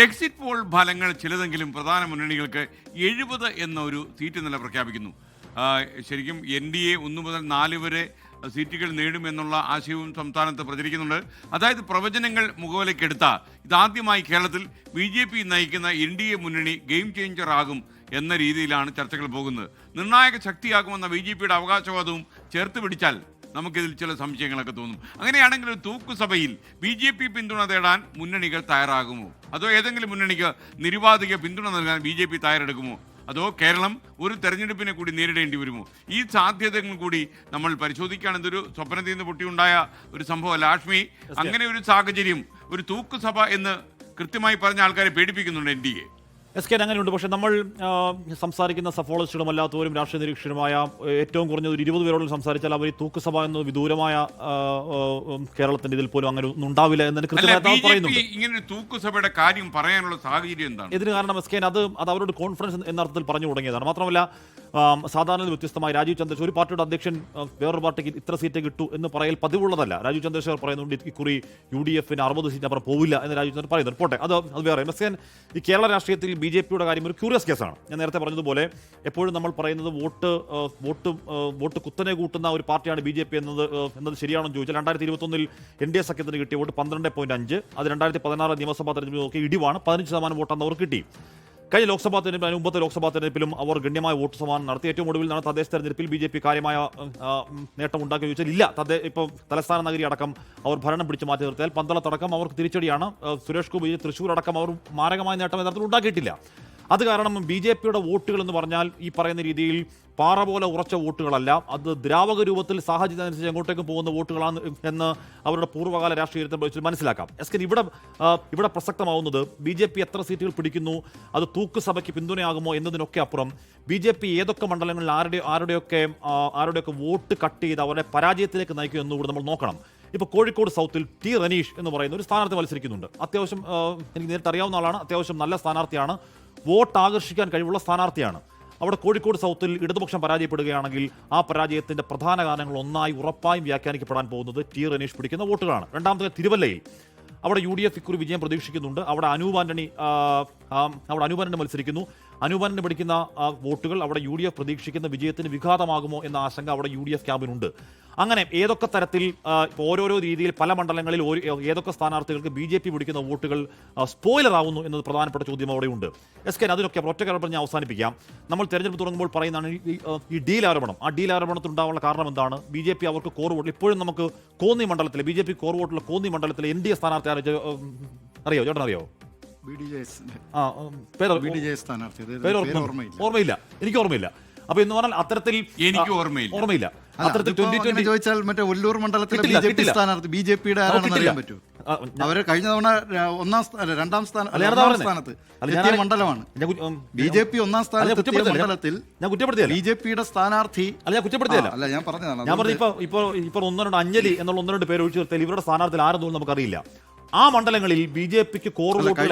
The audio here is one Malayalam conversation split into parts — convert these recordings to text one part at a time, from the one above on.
എക്സിറ്റ് പോൾ ഫലങ്ങൾ ചിലതെങ്കിലും പ്രധാന മുന്നണികൾക്ക് 70 എന്ന ഒരു സീറ്റ് നില പ്രഖ്യാപിക്കുന്നു. ശരിക്കും NDA 1 മുതൽ 4 വരെ സീറ്റുകൾ നേടുമെന്നുള്ള ആശയവും സംസ്ഥാനത്ത് പ്രചരിക്കുന്നുണ്ട്. അതായത് പ്രവചനങ്ങൾ മുഖവിലക്കെടുത്ത ഇതാദ്യമായി കേരളത്തിൽ BJP നയിക്കുന്ന NDA മുന്നണി ഗെയിം ചേഞ്ചർ ആകും എന്ന രീതിയിലാണ് ചർച്ചകൾ പോകുന്നത്. നിർണായക ശക്തിയാകുമെന്ന BJPയുടെ അവകാശവാദവും ചേർത്ത് പിടിച്ചാൽ നമുക്കിതിൽ ചില സംശയങ്ങളൊക്കെ തോന്നും. അങ്ങനെയാണെങ്കിൽ ഒരു തൂക്കുസഭയിൽ BJP പിന്തുണ തേടാൻ മുന്നണികൾ തയ്യാറാകുമോ? അതോ ഏതെങ്കിലും മുന്നണിക്ക് നിരുപാധിക പിന്തുണ നൽകാൻ BJP തയ്യാറെടുക്കുമോ? അതോ കേരളം ഒരു തെരഞ്ഞെടുപ്പിനെ കൂടി നേരിടേണ്ടി വരുമോ? ഈ സാധ്യതകൾ കൂടി നമ്മൾ പരിശോധിക്കുകയാണ്. ഇതൊരു സ്വപ്നത്തിൽ നിന്ന് പൊട്ടിയുണ്ടായ ഒരു സംഭവമല്ല. ലാഷ്മി, അങ്ങനെ ഒരു സാഹചര്യം, ഒരു തൂക്കുസഭ എന്ന് കൃത്യമായി പറഞ്ഞ ആൾക്കാരെ പേടിപ്പിക്കുന്നുണ്ട് NDA. അങ്ങനെയുണ്ട്. പക്ഷേ നമ്മൾ സംസാരിക്കുന്ന സഫോളജിസ്റ്റുകളും അല്ലാത്തവരും രാഷ്ട്രീയ നിരീക്ഷകരുമായ ഏറ്റവും കുറഞ്ഞത് ഒരു 20 പേരോടും സംസാരിച്ചാൽ അവർ ഈ തൂക്കുസഭ എന്ന വിദൂരമായ കേരളത്തിന്റെ ഇതിൽ പോലും അങ്ങനെ ഒന്നും ഉണ്ടാവില്ല എന്ന് കൃത്യമായി പറയുന്നുണ്ട്. ഇങ്ങനെ തൂക്കുസഭയുടെ കാര്യം പറയാനുള്ള സാഹചര്യം എന്താണ്? ഇതിന് കാരണം അത് അവരോട് കോൺഫറൻസ് എന്ന അർത്ഥത്തിൽ പറഞ്ഞു തുടങ്ങിയതാണ്. മാത്രമല്ല സാധാരണ വ്യത്യസ്തമായി രാജീവ് ചന്ദ്രശേഖർ, ഒരു പാർട്ടിയുടെ അധ്യക്ഷൻ വേറൊരു പാർട്ടിക്ക് ഇത്ര സീറ്റ് കിട്ടൂ എന്ന് പറയൽ പതിവുള്ളതല്ല. രാജീവ് ചന്ദ്രശേഖർ പറയുന്നുണ്ട് ഇക്കുറി UDF 60 സീറ്റ് അപ്പുറം പോവില്ല എന്ന് രാജീവ് ചന്ദ്രൻ പറയുന്നുണ്ട്. പോട്ടെ, അത് വേറെ. ഈ കേരള രാഷ്ട്രീയത്തിൽ BJPയുടെ കാര്യം ഒരു ക്യൂറിയസ് കേസാണ്. ഞാൻ നേരത്തെ പറഞ്ഞതുപോലെ എപ്പോഴും നമ്മൾ പറയുന്നത് വോട്ട് കുത്തനെ കൂട്ടുന്ന ഒരു പാർട്ടിയാണ് BJP എന്നത് ശരിയാണെന്ന് ചോദിച്ചാൽ 2021 NDA സഖ്യത്തിന് കിട്ടിയ വോട്ട് 12.5. അത് 2016 നിയമസഭാ തെരഞ്ഞെടുപ്പ് നോക്കി ഇടിവാണ്. 15% വോട്ടാണ് അവർ കിട്ടി. കഴിഞ്ഞ ലോക്സഭാ തെരഞ്ഞെടുപ്പിൽ, മുമ്പത്തെ ലോക്സഭാ തെരഞ്ഞെടുപ്പിലും അവർ ഗണ്യമായ വോട്ട് ശതമാനം നടത്തി. ഏറ്റവും ഒടുവിൽ നടന്ന തദ്ദേശ തെരഞ്ഞെടുപ്പിൽ BJP കാര്യമായ നേട്ടം ഉണ്ടാക്കി ചോദിച്ചാൽ ഇല്ല. ഇപ്പോൾ തലസ്ഥാന നഗരി അടക്കം അവർ ഭരണം പിടിച്ച് മാറ്റി നിർത്തിയാൽ പന്തളത്തടക്കം അവർക്ക് തിരിച്ചടിയാണ്. സുരേഷ് ഗോപി, തൃശ്ശൂർ അടക്കം അവർ മാരകമായ നേട്ടം യഥാർത്ഥത്തിൽ ഉണ്ടാക്കിയിട്ടില്ല. അത് കാരണം BJPയുടെ വോട്ടുകൾ എന്ന് പറഞ്ഞാൽ ഈ പറയുന്ന രീതിയിൽ പാറ പോലെ ഉറച്ച വോട്ടുകളല്ല, അത് ദ്രാവക രൂപത്തിൽ സാഹചര്യം അനുസരിച്ച് എങ്ങോട്ടേക്ക് പോകുന്ന വോട്ടുകളാണ് എന്ന് അവരുടെ പൂർവ്വകാല രാഷ്ട്രീയത്തെ മനസ്സിലാക്കാം. ഇവിടെ പ്രസക്തമാവുന്നത് BJP എത്ര സീറ്റുകൾ പിടിക്കുന്നു, അത് തൂക്കുസഭയ്ക്ക് പിന്തുണയാകുമോ എന്നതിനൊക്കെ അപ്പുറം BJP ഏതൊക്കെ മണ്ഡലങ്ങളിൽ ആരുടെയൊക്കെ വോട്ട് കട്ട് ചെയ്ത് അവരുടെ പരാജയത്തിലേക്ക് നയിക്കും എന്നുകൂടി നമ്മൾ നോക്കണം. ഇപ്പോൾ കോഴിക്കോട് സൗത്തിൽ T. റനീഷ് എന്ന് പറയുന്ന ഒരു സ്ഥാനാർത്ഥി മത്സരിക്കുന്നുണ്ട്. അത്യാവശ്യം എനിക്ക് നേരിട്ട് അറിയാവുന്ന ആളാണ്, അത്യാവശ്യം നല്ല സ്ഥാനാർത്ഥിയാണ്, വോട്ട് ആകർഷിക്കാൻ കഴിവുള്ള സ്ഥാനാർത്ഥിയാണ്. അവിടെ കോഴിക്കോട് സൗത്തിൽ ഇടതുപക്ഷം പരാജയപ്പെടുകയാണെങ്കിൽ ആ പരാജയത്തിന്റെ പ്രധാന കാരണങ്ങൾ ഒന്നായി ഉറപ്പായും വ്യാഖ്യാനിക്കപ്പെടാൻ പോകുന്നത് T. റനീഷ് പിടിക്കുന്ന വോട്ടുകളാണ്. രണ്ടാമത്തെ തിരുവല്ലയിൽ അവിടെ UDF ഇക്കുറി വിജയം പ്രതീക്ഷിക്കുന്നുണ്ട്. അവിടെ അനൂപ് ആന്റണി മത്സരിക്കുന്നു. അനൂപ് ആന്റണി പിടിക്കുന്ന വോട്ടുകൾ അവിടെ UDF പ്രതീക്ഷിക്കുന്ന വിജയത്തിന് വിഘാതമാകുമോ എന്ന ആശങ്ക അവിടെ UDF ക്യാമ്പിനുണ്ട്. അങ്ങനെ ഏതൊക്കെ തരത്തിൽ ഓരോരോ രീതിയിൽ പല മണ്ഡലങ്ങളിൽ ഏതൊക്കെ സ്ഥാനാർത്ഥികൾക്ക് BJP പിടിക്കുന്ന വോട്ടുകൾ സ്പോയിലർ ആവുന്നു എന്നത് പ്രധാനപ്പെട്ട ചോദ്യം അവിടെയുണ്ട്. അതിനൊക്കെ ഒറ്റ കാര്യം ഞാൻ അവസാനിപ്പിക്കാം. നമ്മൾ തെരഞ്ഞെടുപ്പ് തുടങ്ങുമ്പോൾ പറയുന്നതാണ് ഈ ഡീൽ ആരോപണം. ആ ഡീൽ ആരോപണത്തിനുണ്ടാവാനുള്ള കാരണം എന്താണ്? BJP അവർക്ക് കോർ വോട്ട് ഇപ്പോഴും നമുക്ക് കോന്നി മണ്ഡലത്തിലെ BJP കോർ വോട്ടുള്ള കോന്നി മണ്ഡലത്തിലെ NDA സ്ഥാനാർത്ഥി അറിയോ? ചേട്ടൻ അറിയോ? ഓർമ്മയില്ല, എനിക്ക് ഓർമ്മയില്ല. അപ്പൊ എന്ന് പറഞ്ഞാൽ അത്തരത്തിൽ എനിക്ക് ഓർമ്മയില്ല. അത്തരത്തിൽ 2020 ചോദിച്ചാൽ മറ്റേ ഒല്ലൂർ മണ്ഡലത്തിലെ BJP സ്ഥാനാർത്ഥി BJPയുടെ ആരാണെന്ന് അറിയാൻ പറ്റൂ. അവര് കഴിഞ്ഞ തവണ രണ്ടാം സ്ഥാനത്ത് മണ്ഡലമാണ് BJP. ഒന്നാം സ്ഥാനത്ത് മണ്ഡലത്തിൽ BJPയുടെ സ്ഥാനാർത്ഥി അല്ല, ഞാൻ പറഞ്ഞതാണ്. ഞാൻ പറഞ്ഞു ഇപ്പൊ 1-2 അഞ്ജലി എന്നുള്ള 1-2 പേര് ഒഴിച്ചു നിർത്തിയാൽ ഇവരുടെ സ്ഥാനാർത്ഥി ആരെന്നൊന്നും നമുക്കറിയില്ല. ആ മണ്ഡലങ്ങളിൽ BJPക്ക് കോർ വോട്ടുകൾ,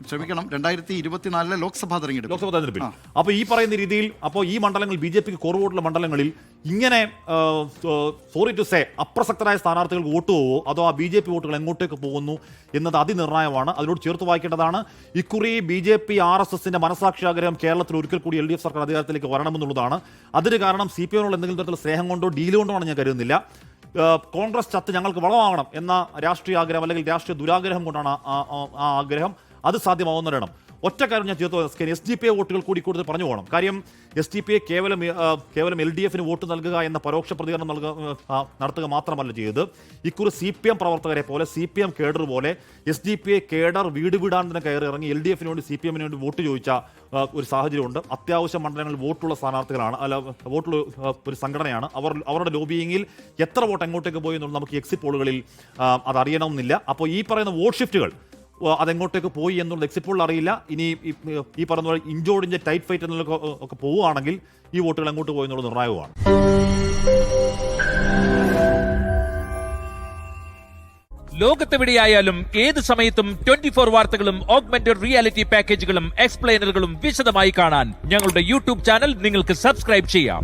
ക്ഷമിക്കണം, 2024 ലോക്സഭാ തെരഞ്ഞെടുപ്പിൽ. അപ്പോൾ ഈ പറയുന്ന രീതിയിൽ ഈ മണ്ഡലങ്ങൾ BJPക്ക് കോർ വോട്ടുള്ള മണ്ഡലങ്ങളിൽ ഇങ്ങനെ സോറി ടു സേ അപ്രസക്തരായ സ്ഥാനാർത്ഥികൾക്ക് വോട്ട് പോവോ അതോ ആ BJP വോട്ടുകൾ എങ്ങോട്ടേക്ക് പോകുന്നു എന്നത് അതിനിർണായകമാണ്. അതിനോട് ചേർത്ത് വായിക്കേണ്ടതാണ്. ഇക്കുറി BJP RSSന്റെ മനസാക്ഷിയാഗ്രഹം കേരളത്തിൽ ഒരിക്കൽ കൂടി LDF സർക്കാർ അധികാരത്തിലേക്ക് വരണമെന്നുള്ളതാണ്. അതിന് കാരണം CPM-നോട് എന്തെങ്കിലും തരത്തിലുള്ള സ്നേഹം കൊണ്ടോ ഡീൽ കൊണ്ടോ ആണ് ഞാൻ കരുതുന്നില്ല. കോൺഗ്രസ് ചത്ത് ഞങ്ങൾക്ക് വളമാകണം എന്ന രാഷ്ട്രീയ ആഗ്രഹം അല്ലെങ്കിൽ രാഷ്ട്രീയ ദുരാഗ്രഹം കൊണ്ടാണ് ആ ആഗ്രഹം. അത് സാധ്യമാവുന്നവരണം. ഒറ്റ കാര്യം ഞാൻ ചേർത്ത് SDPI വോട്ടുകൾ കൂടി കൂടുതൽ പറഞ്ഞു പോകണം. കാര്യം SDPI കേവലം LDFന് വോട്ട് നൽകുക എന്ന പരോക്ഷ പ്രതികരണം നടത്തുക മാത്രമല്ല ചെയ്തത്. ഇക്കുറി CPM പ്രവർത്തകരെ പോലെ CPM കേഡർ പോലെ SDPI കേഡർ വീട് വീടാൻ തന്നെ കയറി ഇറങ്ങി LDFന് വേണ്ടി CPM-ന് വേണ്ടി വോട്ട് ചോദിച്ച ഒരു സാഹചര്യമുണ്ട്. അത്യാവശ്യം മണ്ഡലങ്ങളിൽ വോട്ടുള്ള സ്ഥാനാർത്ഥികളാണ്, വോട്ടുള്ള ഒരു സംഘടനയാണ്. അവരുടെ ലോബിയിങ്ങിൽ എത്ര വോട്ട് എങ്ങോട്ടേക്ക് പോയി എന്നുള്ളത് നമുക്ക് എക്സിറ്റ് പോളുകളിൽ അത് അറിയണമെന്നില്ല. അപ്പോൾ ഈ പറയുന്ന വോട്ട് ഷിഫ്റ്റുകൾ അതെങ്ങോട്ടേക്ക് പോയി എന്നുള്ളത് എക്സിറ്റ് പോളിൽ അറിയില്ല. ഇനി ഈ പറഞ്ഞ പോലെ ഇഞ്ചോടിഞ്ച് ടൈറ്റ് ഫൈറ്റ് എന്നൊക്കെ പോവുകയാണെങ്കിൽ ഈ വോട്ടുകൾ എങ്ങോട്ട് പോയി എന്നുള്ളത് നിർണായകമാണ്. ലോകത്തെവിടെയായാലും ഏത് സമയത്തും 24 വാർത്തകളും ഓഗ്മെന്റഡ് റിയാലിറ്റി പാക്കേജുകളും എക്സ്പ്ലെയിനറുകളും വിശദമായി കാണാൻ ഞങ്ങളുടെ YouTube ചാനൽ നിങ്ങൾക്ക് സബ്സ്ക്രൈബ് ചെയ്യാം.